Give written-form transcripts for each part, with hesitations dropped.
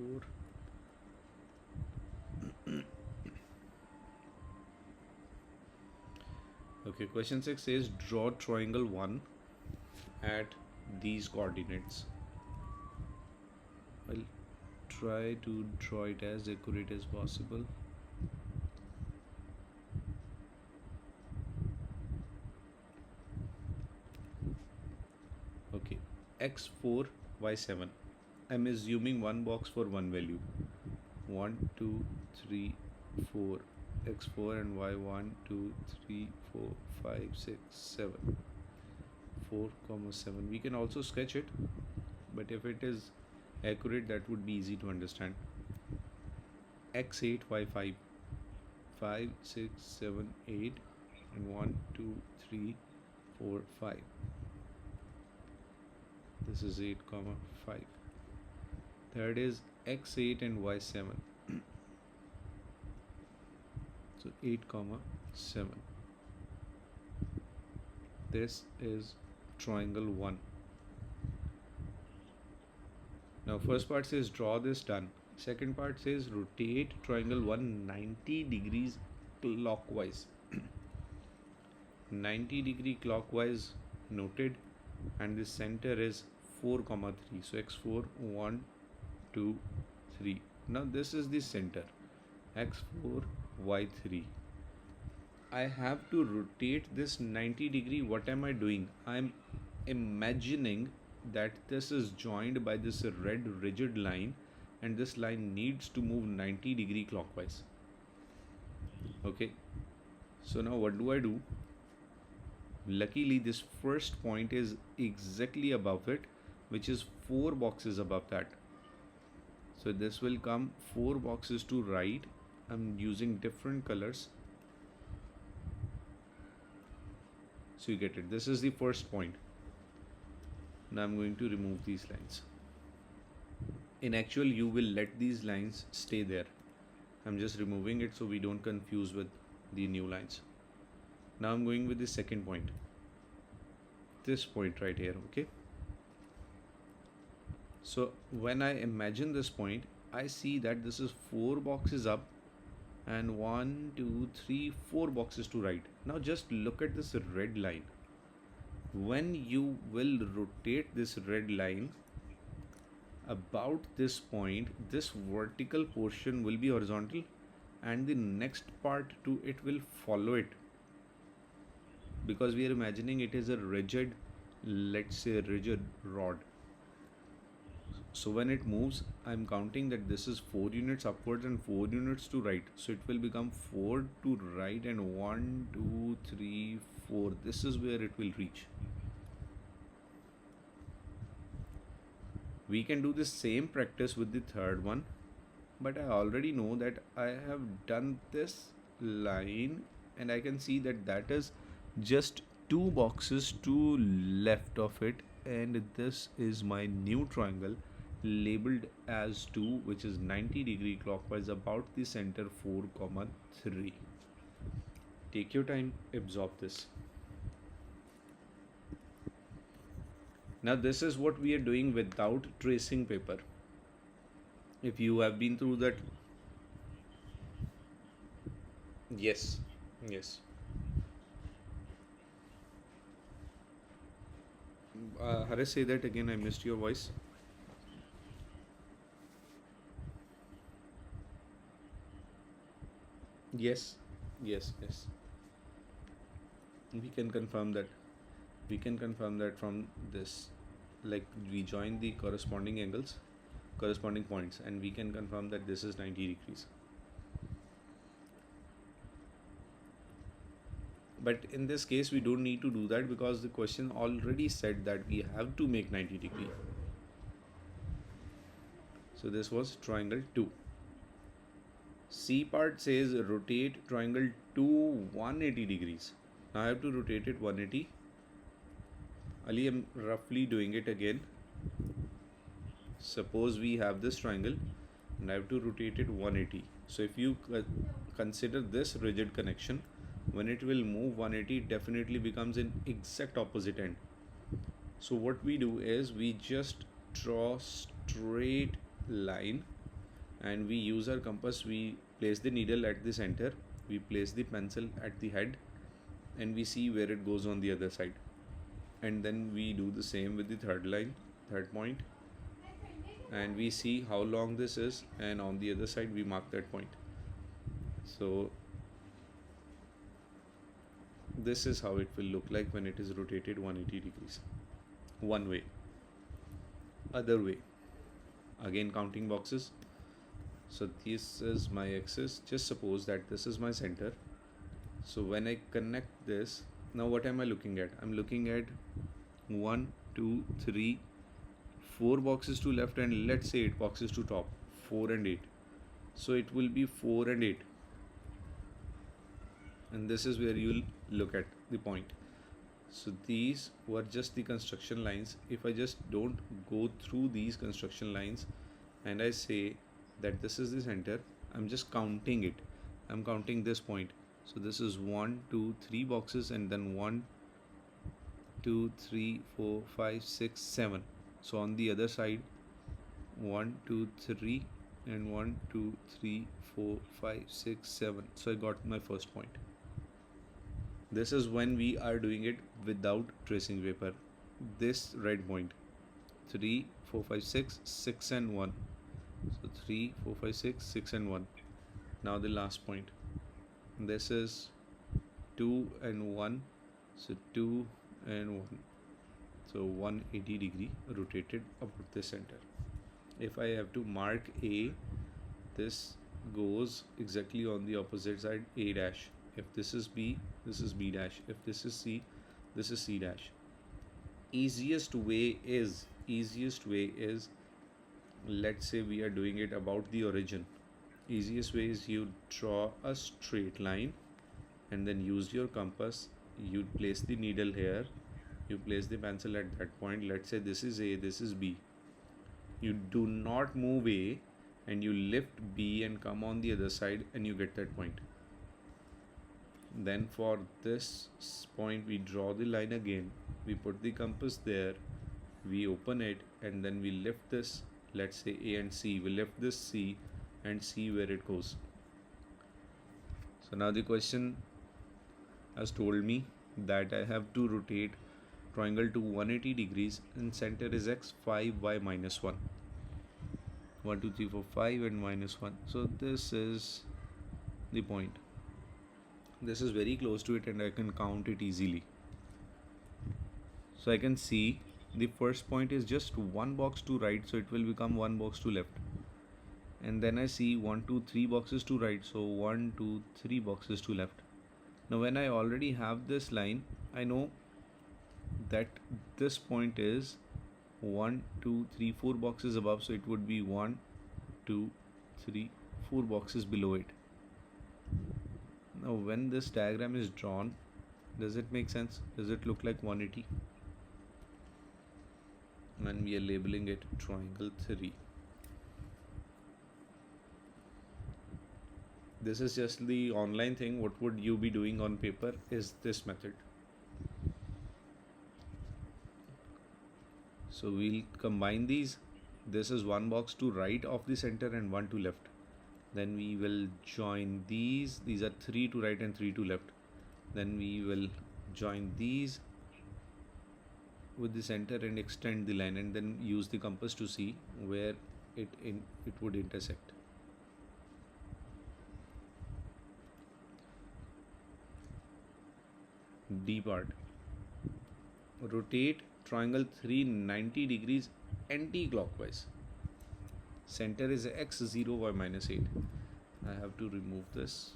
x4. Okay, question 6 says draw triangle 1 at these coordinates. I'll try to draw it as accurate as possible. Okay, x4, y7. I'm assuming one box for one value. 1, 2, 3, 4. x4 and y 1, 2, 3, 4, 5, 6, 7. 4, 7. We can also sketch it, but if it is accurate, that would be easy to understand. x8, y5. 5, 6, 7, 8, and 1, 2, 3, 4, 5. This is 8, 5. Third is x8 and y7. So 8, 7. This is triangle 1. Now first part says draw this, done. Second part says rotate triangle 1 90 degrees clockwise. 90 degree clockwise noted, and the center is 4, 3. So x4, 1, 2, 3. Now this is the center, x4, y3. I have to rotate this 90 degree. What am I doing? I'm imagining that this is joined by this red rigid line, and this line needs to move 90 degree clockwise. Okay, so now what do? Luckily this first point is exactly above it, which is 4 boxes above that. So this will come 4 boxes to right. I'm using different colors, so you get it. This is the first point. Now I'm going to remove these lines. In actual, you will let these lines stay there. I'm just removing it so we don't confuse with the new lines. Now I'm going with the second point. This point right here, okay? So when I imagine this point, I see that this is 4 boxes up and 1, 2, 3, 4 boxes to right. Now just look at this red line. When you will rotate this red line about this point, this vertical portion will be horizontal, and the next part to it will follow it, because we are imagining it is a rigid, let's say rigid rod. So when it moves, I'm counting that this is 4 units upwards and 4 units to right. So it will become 4 to right and 1, 2, 3, 4. This is where it will reach. We can do the same practice with the third one, but I already know that I have done this line, and I can see that that is just 2 boxes to left of it, and this is my new triangle labeled as 2, which is 90 degree clockwise about the center 4, 3. Take your time, absorb this. Now this is what we are doing without tracing paper. If you have been through that, yes. Haresh, say that again, I missed your voice. Yes. We can confirm that. We can confirm that from this. Like, we join the corresponding angles, corresponding points, and we can confirm that this is 90 degrees. But in this case, we don't need to do that because the question already said that we have to make 90 degree. So this was triangle 2. C part says rotate triangle 2 180 degrees. Now I have to rotate it 180. Ali, I'm roughly doing it again. Suppose we have this triangle and I have to rotate it 180. So if you consider this rigid connection, when it will move 180, it definitely becomes an exact opposite end. So what we do is we just draw straight line and we use our compass. We place the needle at the center, we place the pencil at the head, and we see where it goes on the other side. And then we do the same with the third point, and we see how long this is, and on the other side we mark that point. So this is how it will look like when it is rotated 180 degrees. One way. Other way, again counting boxes. So this is my axis. Just suppose that this is my center. So when I connect this, now what am I looking at? I'm looking at 1 2 3 4 boxes to left, and let's say 8 boxes to top. 4 and 8. So it will be 4 and 8, and this is where you'll look at the point. So these were just the construction lines. If I just don't go through these construction lines and I say that this is the center, I'm just counting it. I'm counting this point. So this is 1 2 3 boxes, and then 1 2 3 4 5 6 7. So on the other side, 1 2 3 and 1 2 3 4 5 6 7. So I got my first point. This is when we are doing it without tracing paper. This red point, 3 4 5 6 6 and 1. So 3 4 5 6 6 and 1. Now the last point, this is 2 and 1. So 2 and 1. So 180 degree rotated about the center. If I have to mark A, this goes exactly on the opposite side, A dash. If this is B, this is B dash. If this is C, this is C dash. Easiest way is, let's say we are doing it about the origin. Easiest way is you draw a straight line and then use your compass. You place the needle here, you place the pencil at that point. Let's say this is A, this is B. You do not move A, and you lift B and come on the other side, and you get that point. Then for this point we draw the line again, we put the compass there, we open it, and then we lift this, let's say A and C, we lift this C and see where it goes. So now the question has told me that I have to rotate triangle to 180 degrees, and center is x, 5, y, minus 1. 1 2 3 4 5 and minus 1. So this is the point. This is very close to it, and I can count it easily. So I can see the first point is just one box to right, so it will become one box to left. And then I see 1 2 3 boxes to right, so 1 2 3 boxes to left. Now when I already have this line, I know that this point is 1 2 3 4 boxes above, so it would be 1 2 3 4 boxes below it. Now when this diagram is drawn, does it make sense? Does it look like 180? When we are labeling it triangle 3. This is just the online thing. What would you be doing on paper is this method. So we'll combine these. This is one box to right of the center and one to left. Then we will join these. These are 3 to right and 3 to left. Then we will join these with the center and extend the line, and then use the compass to see where it would intersect. D part. Rotate triangle 3 90 degrees anti-clockwise. Center is x, 0, y, minus 8. I have to remove this.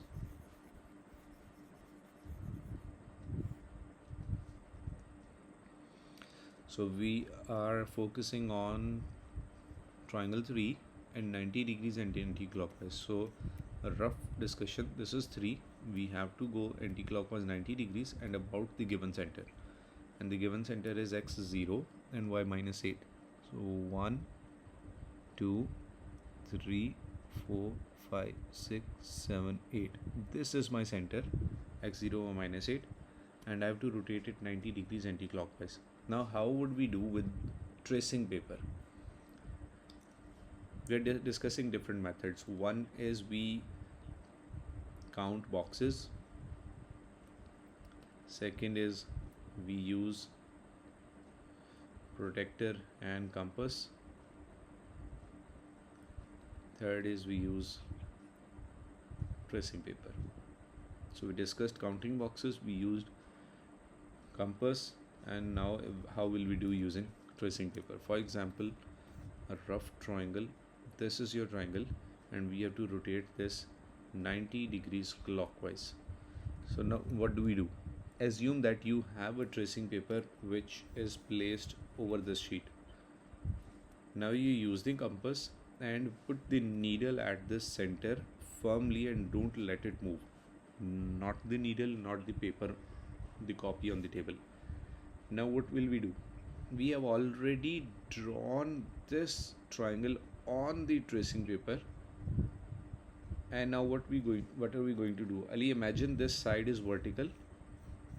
So we are focusing on triangle 3 and 90 degrees anti-clockwise. So a rough discussion, this is 3. We have to go anti-clockwise 90 degrees and about the given center. And the given center is x, 0 and y, minus 8. So 1, 2, 3, 4, 5, 6, 7, 8. This is my center, x, 0, y, minus 8. And I have to rotate it 90 degrees anti-clockwise. Now how would we do with tracing paper? We are discussing different methods. One is we count boxes. Second is we use protector and compass. Third is we use tracing paper. So we discussed counting boxes, we used compass, and now how will we do using tracing paper? For example, a rough triangle. This is your triangle and we have to rotate this 90 degrees clockwise. So now what do we do? Assume that you have a tracing paper which is placed over this sheet. Now you use the compass and put the needle at this center firmly and don't let it move. Not the needle, not the paper, the copy on the table. Now what will we do? We have already drawn this triangle on the tracing paper, and now what are we going to do? Ali, imagine this side is vertical.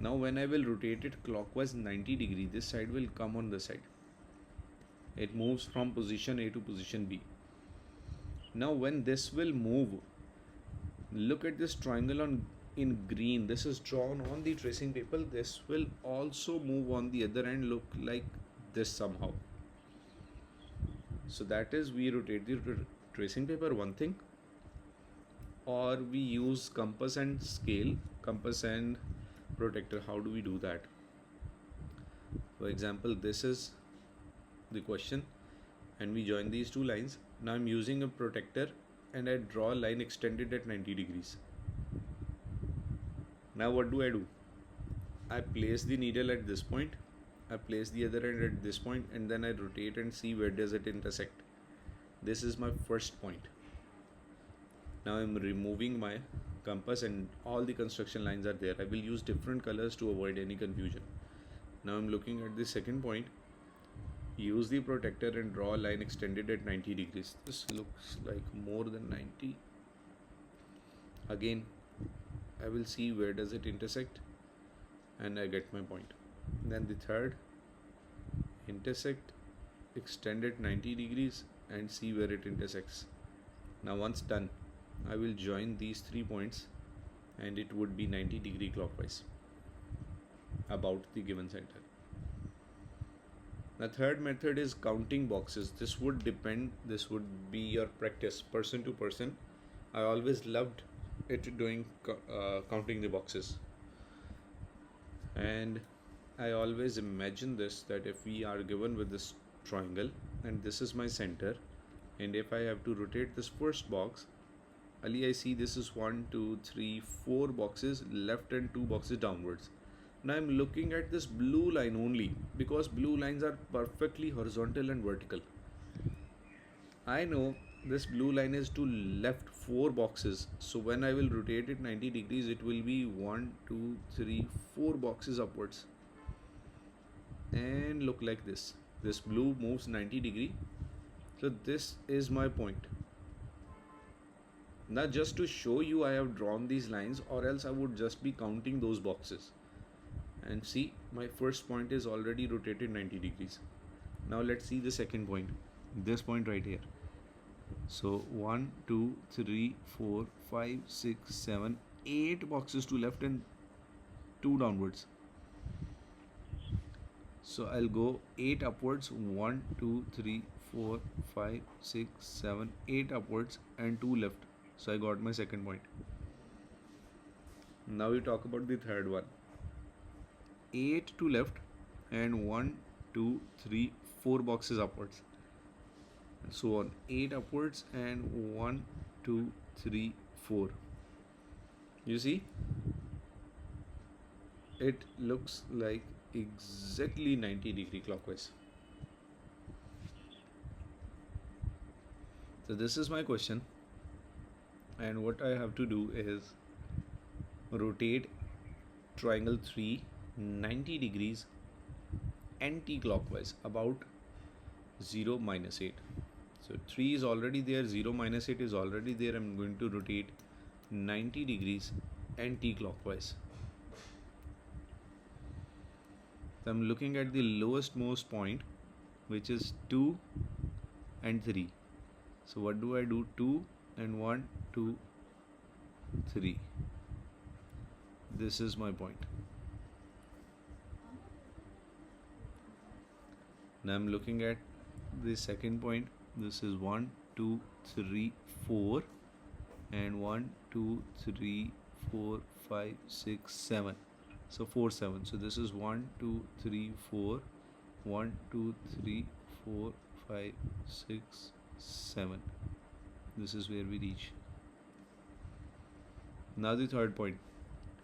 Now when I will rotate it clockwise 90 degree, this side will come on the side. It moves from position A to position B. Now when this will move, look at this triangle in green. This is drawn on the tracing paper. This will also move on the other end, look like this somehow. So that is, we rotate the tracing paper, one thing, or we use compass and scale, compass and protector. How do we do that? For example, this is the question and we join these two lines. Now I'm using a protector and I draw a line extended at 90 degrees. Now what do? I place the needle at this point, I place the other end at this point, and then I rotate and see where does it intersect. This is my first point. Now I'm removing my compass and all the construction lines are there. I will use different colors to avoid any confusion. Now I'm looking at the second point, use the protector and draw a line extended at 90 degrees. This looks like more than 90. Again, I will see where does it intersect and I get my point. Then the third, intersect, extend at 90 degrees and see where it intersects. Now once done, I will join these 3 points and it would be 90 degree clockwise about the given center. The third method is counting boxes. This would be your practice, person to person. I always loved it doing counting the boxes, and I always imagine this, that if we are given with this triangle and this is my center, and if I have to rotate this first box, Ali, I see this is 1, 2, 3, 4 boxes left and 2 boxes downwards. Now I'm looking at this blue line only because blue lines are perfectly horizontal and vertical. I know this blue line is to left 4 boxes, so when I will rotate it 90 degrees, it will be 1, 2, 3, 4 boxes upwards, and look like this. This blue moves 90 degree, so this is my point. Now just to show you, I have drawn these lines, or else I would just be counting those boxes. And see, my first point is already rotated 90 degrees. Now let's see the second point, this point right here. So 1, 2, 3, 4, 5, 6, 7, 8 boxes to left and 2 downwards. So I'll go 8 upwards, 1, 2, 3, 4, 5, 6, 7, 8 upwards and 2 left. So I got my second point. Now we talk about the third one. 8 to left and 1, 2, 3, 4 boxes upwards, and so on. 8 upwards and 1, 2, 3, 4. You see, it looks like exactly 90 degree clockwise. So this is my question, and what I have to do is rotate triangle 3 90 degrees anti-clockwise about 0 minus 8. So 3 is already there, 0 minus 8 is already there. I'm going to rotate 90 degrees anti-clockwise. So I'm looking at the lowest most point, which is 2 and 3. So what do I do? 2 and 1, 2, 3. This is my point. Now I'm looking at the second point. This is 1, 2, 3, 4, and 1, 2, 3, 4, 5, 6, 7. So 4, 7. So this is 1, 2, 3, 4, 1, 2, 3, 4, 5, 6, 7. This is where we reach. Now the third point.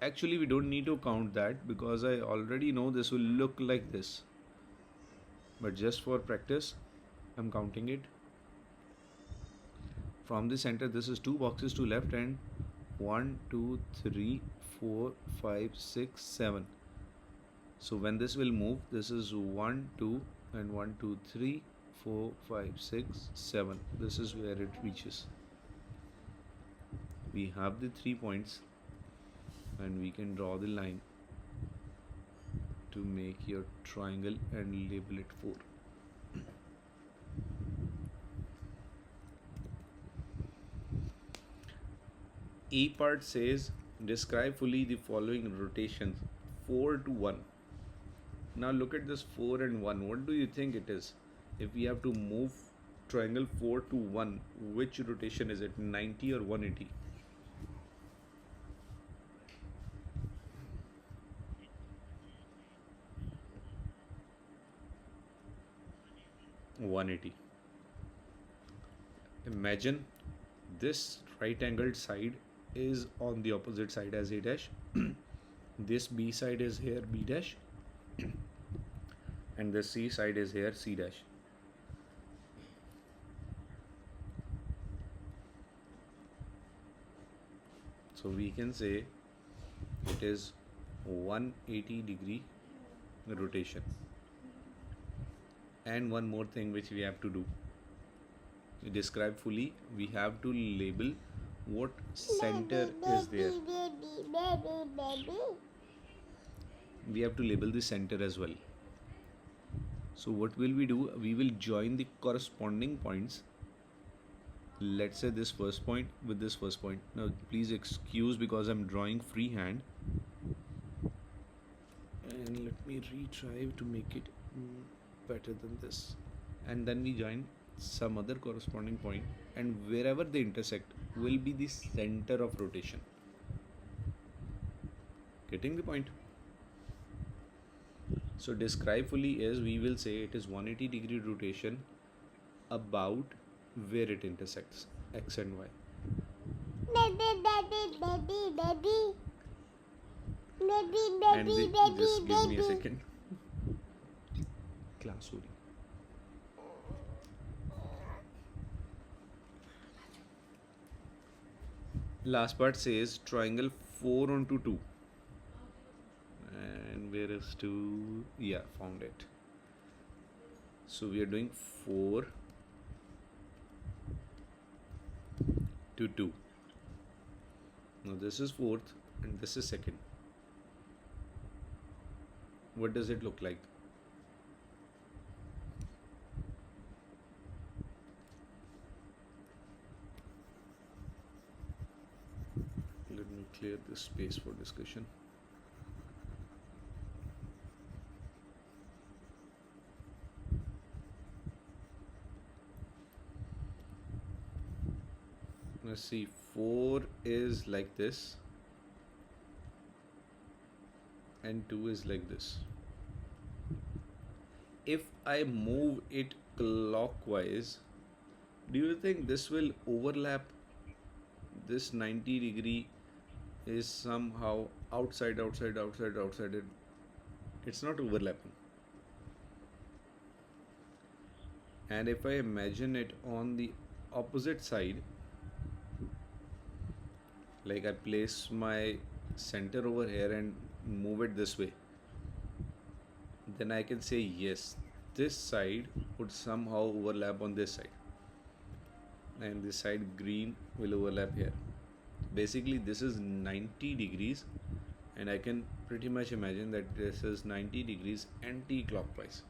Actually, we don't need to count that because I already know this will look like this. But just for practice, I'm counting it. From the center, this is 2 boxes to left and 1, 2, 3, 4, 5, 6, 7. So when this will move, this is 1, 2 and 1, 2, 3, 4, 5, 6, 7. This is where it reaches. We have the 3 points and we can draw the line to make your triangle and label it 4. E part says describe fully the following rotations 4 to 1. Now look at this 4 and 1. What do you think it is? If we have to move triangle 4 to 1, which rotation is it? 90 or 180? 180. Imagine this right angled side is on the opposite side as A dash. This B side is here B dash and the C side is here C dash. So we can say it is 180-degree rotation. And one more thing which we have to do. Describe fully. We have to label what center is there. We have to label the center as well. So what will we do? We will join the corresponding points. Let's say this first point with this first point. Now please excuse because I'm drawing freehand. And let me retry to make it better than this. And then we join some other corresponding point, and wherever they intersect will be the center of rotation. Getting the point? So describe fully is we will say it is 180-degree rotation about where it intersects X and Y. And just give me a second. Class sorry. Last part says triangle 4 onto 2. And where is 2? Yeah, found it. So we are doing 4 to 2. Now this is 4th and this is 2nd. What does it look like? Let me clear this space for discussion. Let's see, 4 is like this and 2 is like this. If I move it clockwise, do you think this will overlap? This 90-degree is somehow outside. It's not overlapping. And if I imagine it on the opposite side, like I place my center over here and move it this way, then I can say yes, this side would somehow overlap on this side, and this side green will overlap here. Basically this is 90 degrees, and I can pretty much imagine that this is 90 degrees anti-clockwise.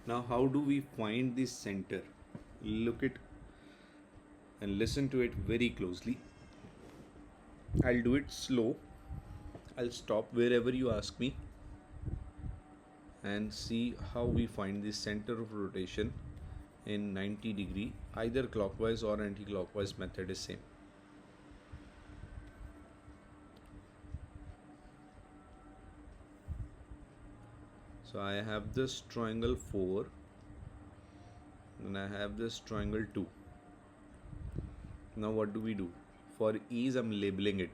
Now how do we find the center? Look it and listen to it very closely. I'll do it slow. I'll stop wherever you ask me and see how we find the center of rotation in 90-degree. Either clockwise or anti-clockwise method is same. So I have this triangle 4 and I have this triangle 2. Now what do we do? For ease I'm labeling it.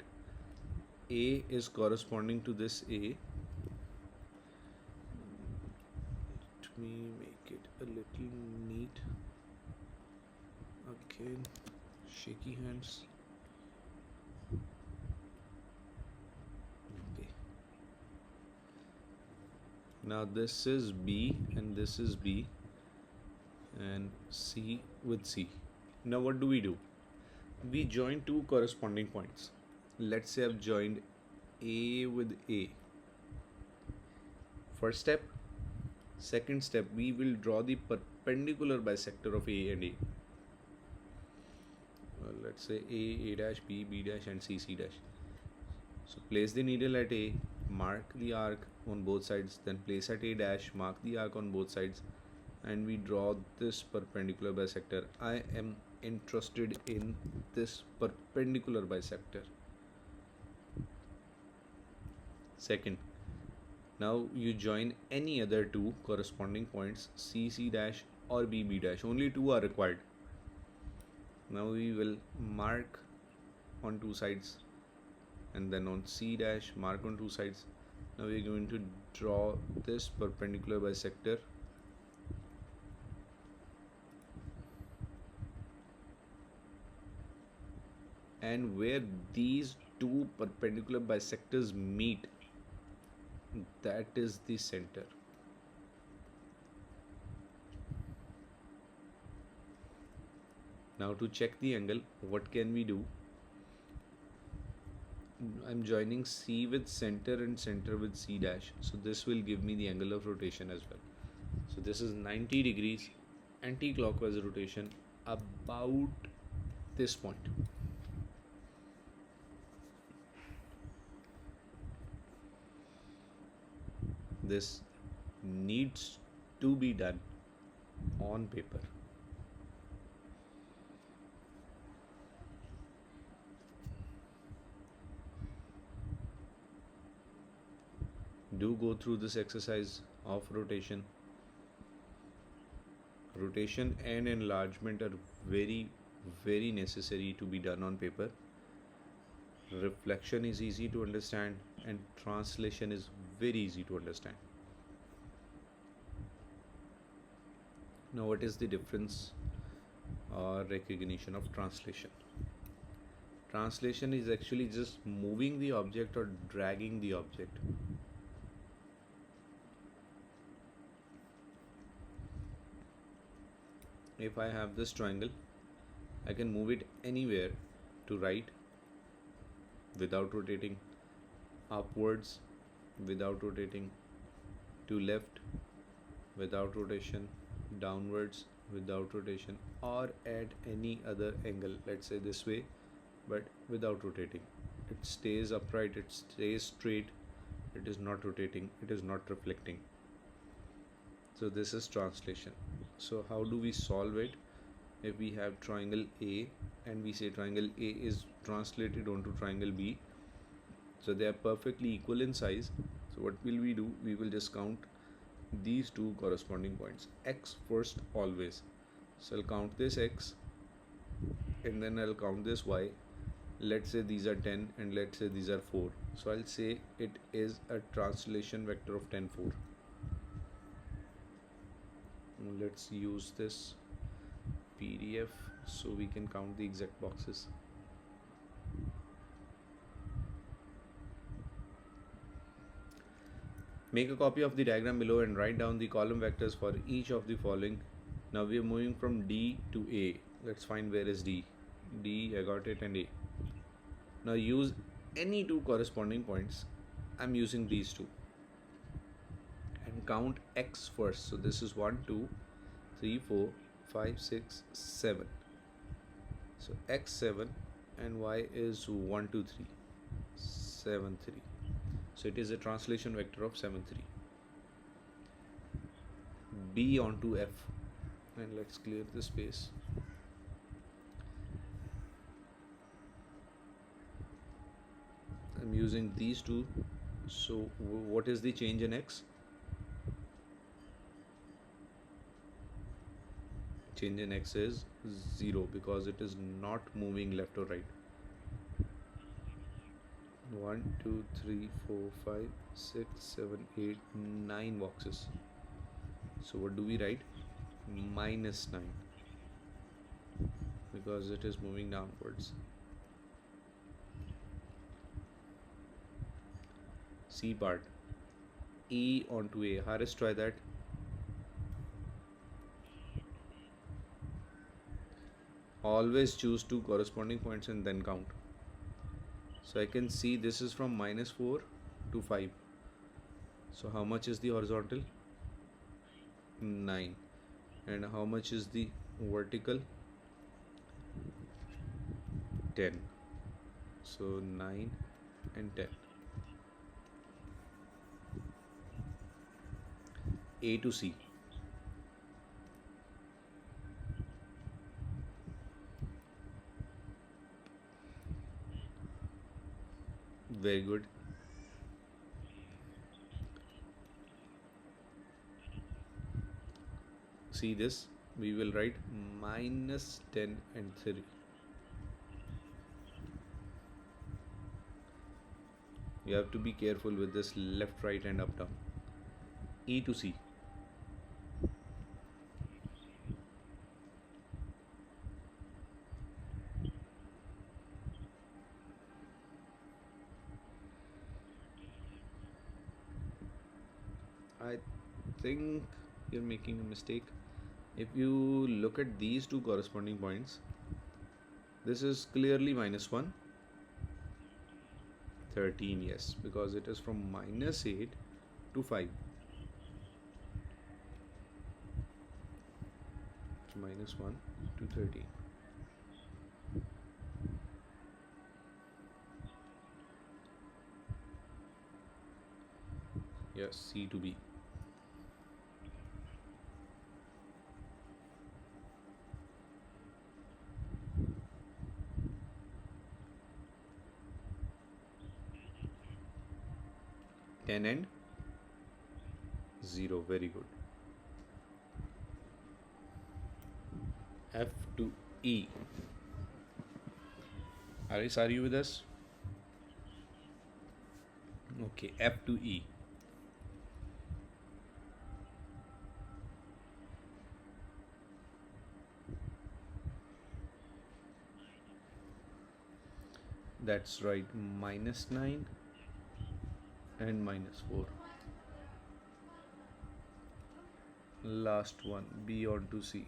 A is corresponding to this A. Let me make it a little neat. Again, shaky hands. Okay. Now this is B and this is B and C with C. Now what do? We join two corresponding points. Let's say I've joined A with A. First step. Second step, we will draw the perpendicular bisector of A and A. Let's say A dash, B dash and C dash. So place the needle at A, mark the arc on both sides, then place at A dash, mark the arc on both sides, and we draw this perpendicular bisector. I am interested in this perpendicular bisector. Second, now you join any other two corresponding points, C dash or B dash. Only two are required. Now we will mark on two sides and then on C dash mark on two sides. Now we are going to draw this perpendicular bisector. And where these two perpendicular bisectors meet, that is the center. Now to check the angle, what can we do? I'm joining C with center and center with C dash. So this will give me the angle of rotation as well. So this is 90 degrees anti-clockwise rotation about this point. This needs to be done on paper. Do go through this exercise of rotation. Rotation and enlargement are very, very necessary to be done on paper. Reflection is easy to understand and translation is very easy to understand. Now what is the difference or recognition of translation? Translation is actually just moving the object or dragging the object. If I have this triangle, I can move it anywhere to right without rotating, upwards without rotating, to left without rotation, downwards without rotation, or at any other angle, let's say this way, but without rotating. It stays upright, it stays straight, it is not rotating, it is not reflecting. So this is translation. So how do we solve it? If we have triangle A and we say triangle A is translated onto triangle B, so they are perfectly equal in size. So what will we do? We will just count these two corresponding points. X first always. So I'll count this X and then I'll count this Y. Let's say these are 10 and let's say these are 4. So I'll say it is a translation vector of 10, 4. Let's use this PDF so we can count the exact boxes. Make a copy of the diagram below and write down the column vectors for each of the following. Now we are moving from D to A. Let's find where is D. D, I got it, and A. Now use any two corresponding points. I'm using these two. And count x first. So this is 1 2 3 4 5 6 7. So x 7 and y is 1 2 3 7 3. So it is a translation vector of 7 3. B onto f, and let's clear the space. I'm using these two. So what is the change in x? Change in x is 0 because it is not moving left or right. 1 2 3 4 5 6 7 8 9 boxes. So what do we write? Minus 9 because it is moving downwards. C part, E onto A. Haris, try that. Always choose two corresponding points and then count. So I can see this is from minus 4 to 5. So how much is the horizontal? 9. And how much is the vertical? 10. So 9 and 10. A to C. Very good. See this? We will write minus 10 and 3. You have to be careful with this left, right and up, down. E to C. I think you're making a mistake. If you look at these two corresponding points, this is clearly minus 1. 13, yes, because it is from minus 8 to 5. Minus 1 to 13. Yes, C to B. Ten and 0. Very good. F to E. Aris, are you with us? Okay, F to E. That's right, minus 9 and minus 4. Last one, B onto C.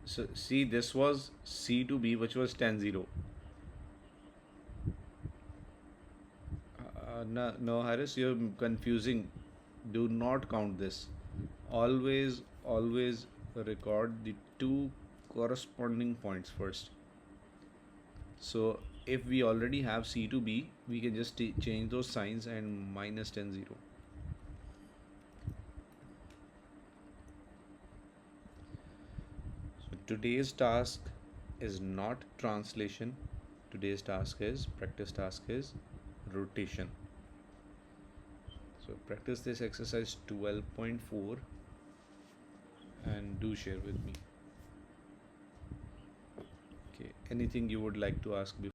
So see, this was C to B, which was tan 0. No, Harris, you're confusing. Do not count this. Always record the two corresponding points first. So if we already have C to B, we can just change those signs and minus 10 0. So today's task is not translation. Today's task is practice task is rotation. So practice this exercise 12.4 and do share with me. Okay, anything you would like to ask before?